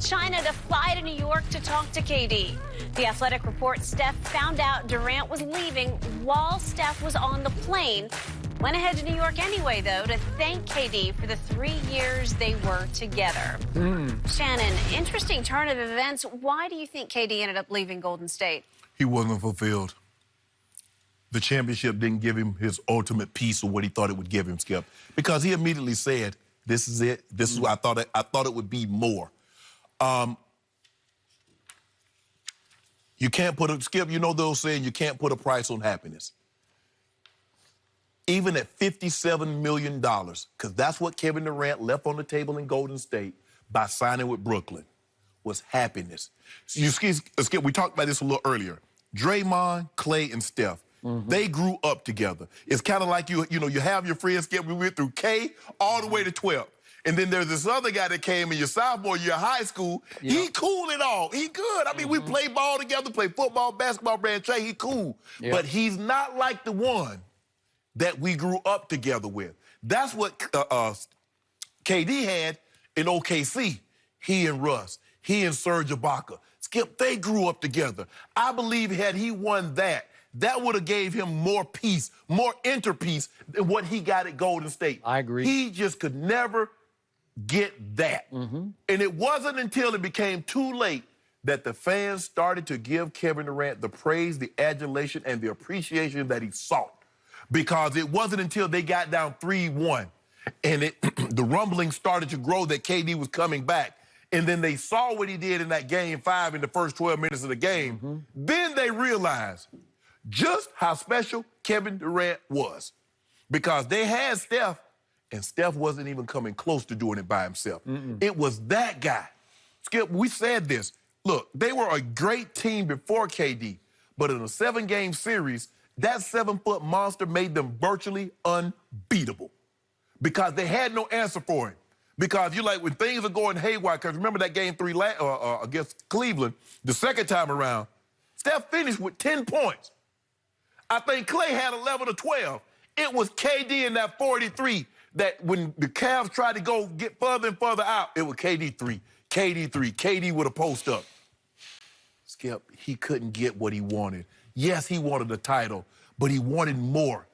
China to fly to New York to talk to KD. The Athletic reports Steph found out Durant was leaving while Steph was on the plane. Went ahead to New York anyway, though, to thank KD for the 3 years they were together. Shannon, interesting turn of events. Why do you think KD ended up leaving Golden State? He wasn't fulfilled. The championship didn't give him his ultimate piece of what he thought it would give him, Skip, because he immediately said, "This is it. This is what I thought. I thought it would be more." You can't put a Skip. You know those saying you can't put a price on happiness. Even at $57 million, because that's what Kevin Durant left on the table in Golden State by signing with Brooklyn, was happiness. Skip, we talked about this a little earlier. Draymond, Clay, and Steph, they grew up together. It's kind of like you have your friends, Skip. We went through K all the way to 12. And then there's this other guy that came in your sophomore year of high school. Yep. He cool and all. He good. I mean, we play ball together, play football, basketball, ran track. He cool. Yep. But he's not like the one that we grew up together with. That's what KD had in OKC. He and Russ. He and Serge Ibaka. Skip, they grew up together. I believe had he won that, that would have gave him more peace, more inner peace than what he got at Golden State. I agree. He just could never get that. And it wasn't until it became too late that the fans started to give Kevin Durant the praise, the adulation, and the appreciation that he sought. Because it wasn't until they got down 3-1 and the rumbling started to grow that KD was coming back. And then they saw what he did in that game 5 in the first 12 minutes of the game. Then they realized just how special Kevin Durant was. Because they had Steph, and Steph wasn't even coming close to doing it by himself. It was that guy. Skip, we said this. Look, they were a great team before KD, but in a 7-game series, that 7-foot monster made them virtually unbeatable because they had no answer for him. Because you're like, when things are going haywire, because remember that game 3 against Cleveland, the second time around, Steph finished with 10 points. I think Clay had 11 or 12. It was KD in that 43 that when the Cavs tried to go get further and further out, it was KD 3, KD with a post up. Skip, he couldn't get what he wanted. Yes, he wanted a title, but he wanted more.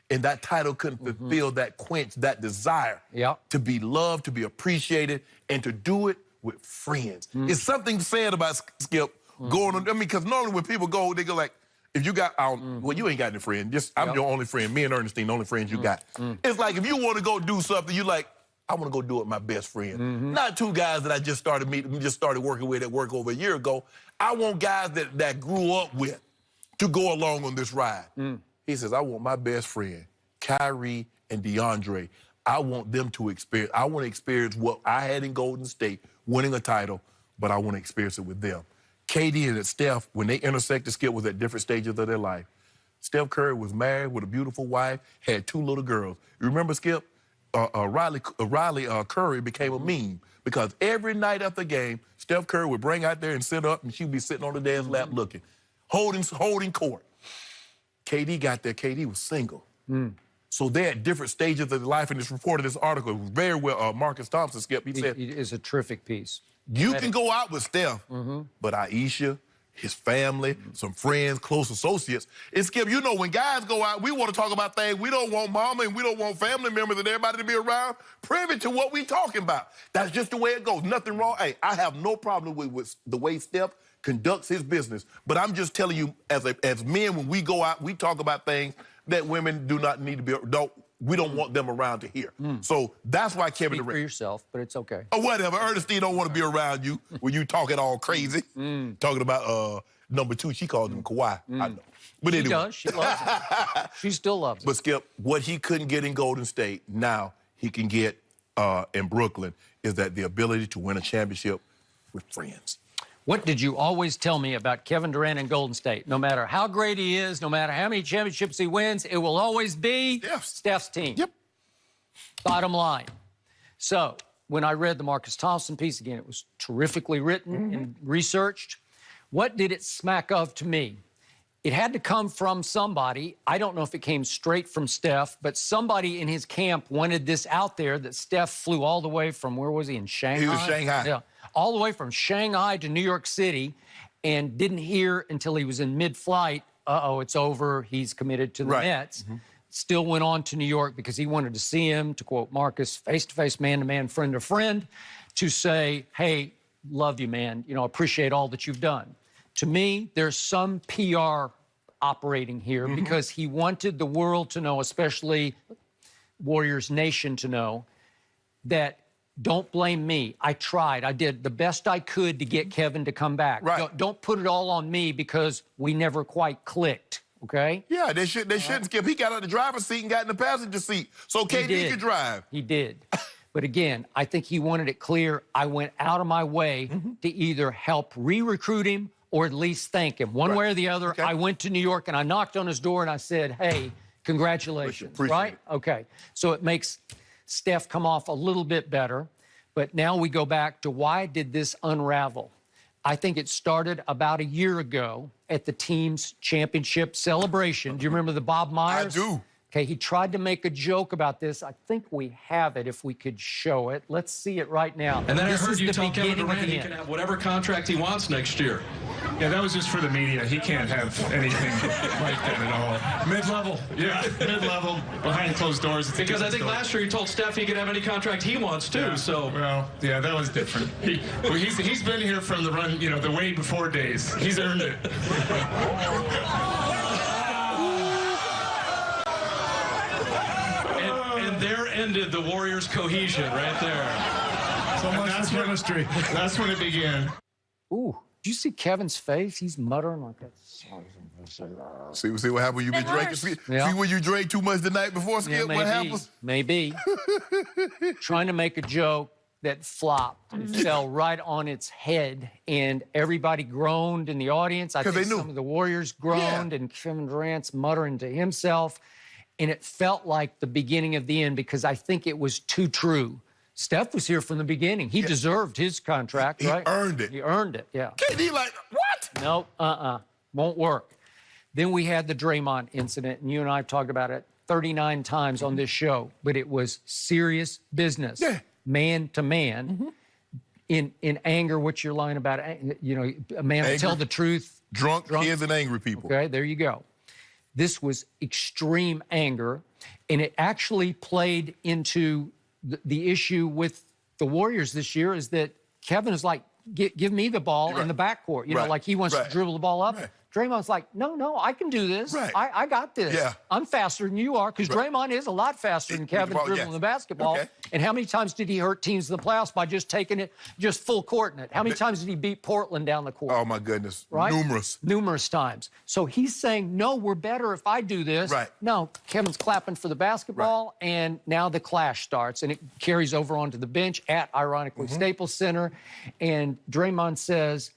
And that title couldn't fulfill that quench, that desire to be loved, to be appreciated, and to do it with friends. It's something said about Skip going on. I mean, because normally when people go, they go like, if you got, well, you ain't got any friend. Just I'm your only friend. Me and Ernestine, the only friends you got. It's like if you want to go do something, you like, I want to go do it with my best friend. Not 2 guys that I just started meeting, just started working with at work over a year ago. I want guys that grew up with to go along on this ride. He says, I want my best friend, Kyrie and DeAndre. I want them to experience, I want to experience what I had in Golden State, winning a title, but I want to experience it with them. KD and Steph, when they intersected, Skip was at different stages of their life. Steph Curry was married with a beautiful wife, had 2 little girls. You remember, Skip? Riley Curry became a meme because every night after the game, Steph Curry would bring out there and sit up, and she'd be sitting on the dad's lap looking, holding court. KD got there. KD was single. So they're at different stages of their life, and it's reported in this article very well. Marcus Thompson, Skip, he said, it is a terrific piece. You can go out with Steph, but Aisha, his family, some friends, close associates. And Skip, you know, when guys go out, we want to talk about things. We don't want mama and we don't want family members and everybody to be around privy to what we talking about. That's just the way it goes. Nothing wrong. Hey, I have no problem with the way Steph conducts his business. But I'm just telling you, as men, when we go out, we talk about things that women do not need to be, we don't want them around to hear. So that's why Kevin Durant. Speak for yourself, but it's okay. Or whatever. Ernestine don't want to be around you when you talking all crazy. Talking about number 2, she calls him Kawhi. I know. But anyway. She does. She loves it. She still loves it. But Skip, what he couldn't get in Golden State, now he can get in Brooklyn, is that the ability to win a championship with friends. What did you always tell me about Kevin Durant and Golden State? No matter how great he is, no matter how many championships he wins, it will always be Steph's team. Bottom line. So when I read the Marcus Thompson piece, again, it was terrifically written and researched. What did it smack of to me? It had to come from somebody. I don't know if it came straight from Steph, but somebody in his camp wanted this out there that Steph flew all the way from, where was he, in Shanghai? He was Shanghai. Yeah, all the way from Shanghai to New York City and didn't hear until he was in mid-flight, it's over, he's committed to the Mets. Still went on to New York because he wanted to see him, to quote Marcus, face-to-face, man-to-man, friend-to-friend, to say, hey, love you, man. You know, appreciate all that you've done. To me, there's some PR operating here because he wanted the world to know, especially Warriors Nation to know, that don't blame me. I tried. I did the best I could to get Kevin to come back. Don't put it all on me because we never quite clicked. Okay? Yeah, they shouldn't skip. He got out of the driver's seat and got in the passenger seat. So KD could drive. He did. But again, I think he wanted it clear. I went out of my way to either help re-recruit him or at least thank him. One way or the other, I went to New York and I knocked on his door and I said, hey, congratulations, right? Okay. So it makes Steph come off a little bit better. But now we go back to why did this unravel? I think it started about a year ago at the team's championship celebration. Do you remember the Bob Myers? I do. Okay, he tried to make a joke about this. I think we have it if we could show it. Let's see it right now. And then I heard you tell Kevin Durant he can have whatever contract he wants next year. Yeah, that was just for the media. He can't have anything like that at all. Mid-level. Yeah, mid-level, behind closed doors. Because I think last year he told Steph he could have any contract he wants, too, yeah. So... Well, yeah, that was different. He's been here from the run, you know, the way before days. He's earned it. And there ended the Warriors' cohesion right there. So much for chemistry. That's when it began. Ooh. Did you see Kevin's face? He's muttering like that. See what happened when you been drinking? See when you drank too much the night before, Skip? Yeah, what happens? Maybe. Trying to make a joke that flopped. It fell right on its head, and everybody groaned in the audience. I think some of the Warriors groaned, and Kevin Durant's muttering to himself, and it felt like the beginning of the end because I think it was too true. Steph was here from the beginning. He deserved his contract, right? He earned it. He earned it, yeah. KD like, what? No, won't work. Then we had the Draymond incident, and you and I have talked about it 39 times on this show, but it was serious business, man to man. In anger, what's your line about it? You know, a man will tell the truth. Drunk kids and angry people. Okay, there you go. This was extreme anger, and it actually played into the issue with the Warriors this year is that Kevin is like, give me the ball in the backcourt. You know, like he wants to dribble the ball up. Draymond's like, no, I can do this. I got this. I'm faster than you are because Draymond is a lot faster than Kevin dribbling the basketball. And how many times did he hurt teams in the playoffs by just taking it, just full courting it? How many times did he beat Portland down the court? Oh, my goodness. Right? Numerous. Numerous times. So he's saying, no, we're better if I do this. No, Kevin's clapping for the basketball, and now the clash starts, and it carries over onto the bench at, ironically, Staples Center. And Draymond says,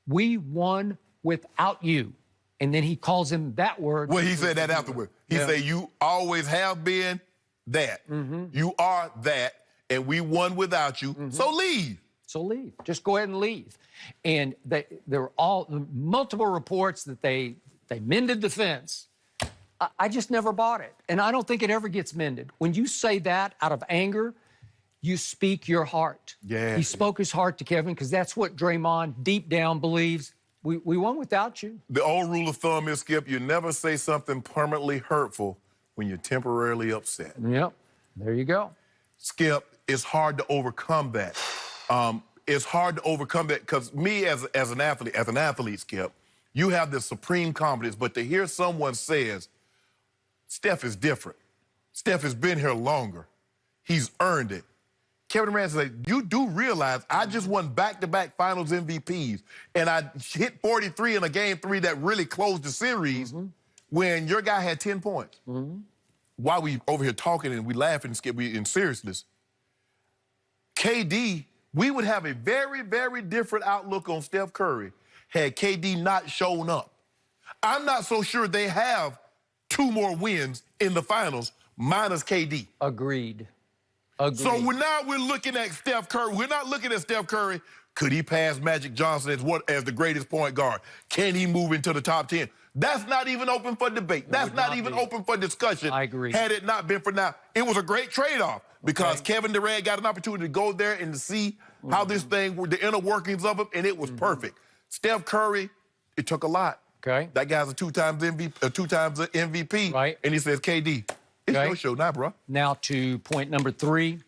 we won without you. And then he calls him that word. Well, he said that afterward. He said, you always have been that. You are that, and we won without you. So leave. So leave. Just go ahead and leave. And there were multiple reports that they mended the fence. I just never bought it. And I don't think it ever gets mended. When you say that out of anger, you speak your heart. He spoke his heart to Kevin because that's what Draymond deep down believes. We won without you. The old rule of thumb is, Skip, you never say something permanently hurtful when you're temporarily upset. Yep, there you go. Skip, it's hard to overcome that. It's hard to overcome that because me as an athlete, Skip, you have this supreme confidence, but to hear someone says, Steph is different. Steph has been here longer. He's earned it. Kevin Durant said, you do realize I just won back-to-back finals MVPs, and I hit 43 in a game 3 that really closed the series when your guy had 10 points. While we over here talking and we laughing, Skip, we in seriousness, KD, we would have a very, very different outlook on Steph Curry had KD not shown up. I'm not so sure they have 2 more wins in the finals minus KD. Agreed. So now we're looking at Steph Curry. We're not looking at Steph Curry. Could he pass Magic Johnson as the greatest point guard? Can he move into the top 10? That's not even open for debate. That's not even open for discussion. I agree. Had it not been for now. It was a great trade-off because Kevin Durant got an opportunity to go there and to see how this thing, the inner workings of it, and it was perfect. Steph Curry, it took a lot. Okay. That guy's a two-times MVP. Right. And he says, KD, it's your show now, bro. Now to point number 3.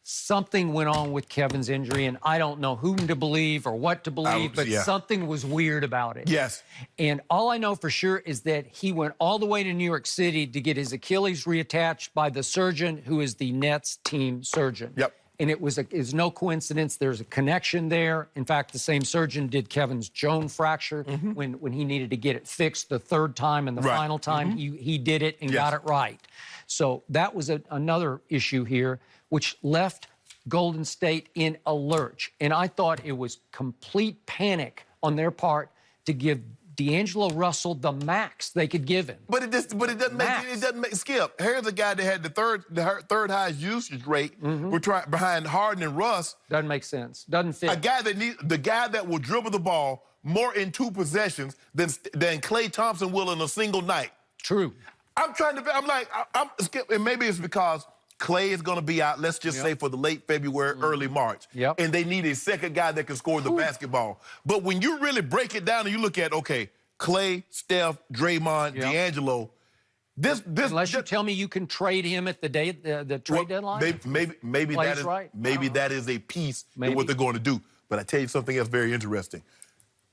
Something went on with Kevin's injury, and I don't know whom to believe or what to believe, but something was weird about it. Yes. And all I know for sure is that he went all the way to New York City to get his Achilles reattached by the surgeon who is the Nets team surgeon. Yep. And it's no coincidence. There's a connection there. In fact, the same surgeon did Kevin's Joan fracture when he needed to get it fixed the 3rd time, and the final time he did it and got it right. So that was another issue here, which left Golden State in a lurch. And I thought it was complete panic on their part to give D'Angelo Russell the max they could give him. But it doesn't make Skip. Here's a guy that had the third highest usage rate. We're behind Harden and Russ. Doesn't make sense. Doesn't fit. The guy that will dribble the ball more in 2 possessions than Klay Thompson will in a single night. True. I'm Skip, and maybe it's because Klay is going to be out, let's just say, for the late February, early March. And they need a second guy that can score the basketball. But when you really break it down and you look at, okay, Klay, Steph, Draymond, D'Angelo, Unless you tell me you can trade him at the trade deadline. Maybe that is a piece of what they're going to do. But I tell you something else very interesting.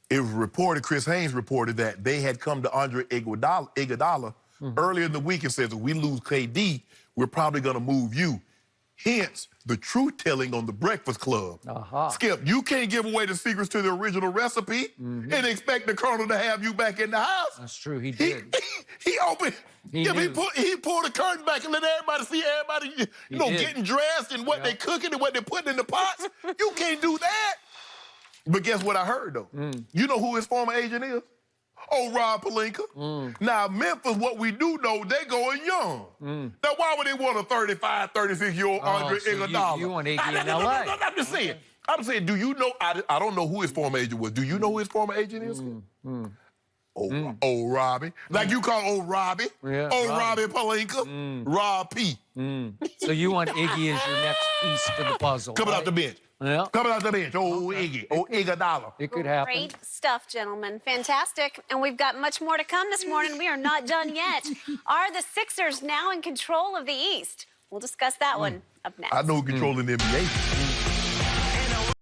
It was reported, Chris Haynes reported that they had come to Andre Iguodala earlier in the week and said, if we lose KD, we're probably going to move you. Hence, the truth-telling on the Breakfast Club. Skip, you can't give away the secrets to the original recipe and expect the Colonel to have you back in the house. That's true, he did. He opened, he pulled the curtain back and let everybody see everybody, getting dressed and what they're cooking and what they're putting in the pots. You can't do that. But guess what I heard, though? You know who his former agent is? Oh, Rob Pelinka. Now, Memphis, what we do know, they going young. Now, why would they want a 35, 36-year-old Andre Iguodala? You want Iggy in L.A. I'm just saying. I'm saying, do you know? I don't know who his former agent was. Do you know who his former agent is? Old Robbie. Like you call old Robbie. Yeah, Robbie Pelinka. Rob P. So you want Iggy as your next piece to the puzzle. Coming off the bench. Yeah. Coming out the bench, Iggy, Iguodala. It could happen. Great stuff, gentlemen. Fantastic. And we've got much more to come this morning. We are not done yet. Are the Sixers now in control of the East? We'll discuss that one up next. I know who controlling the NBA.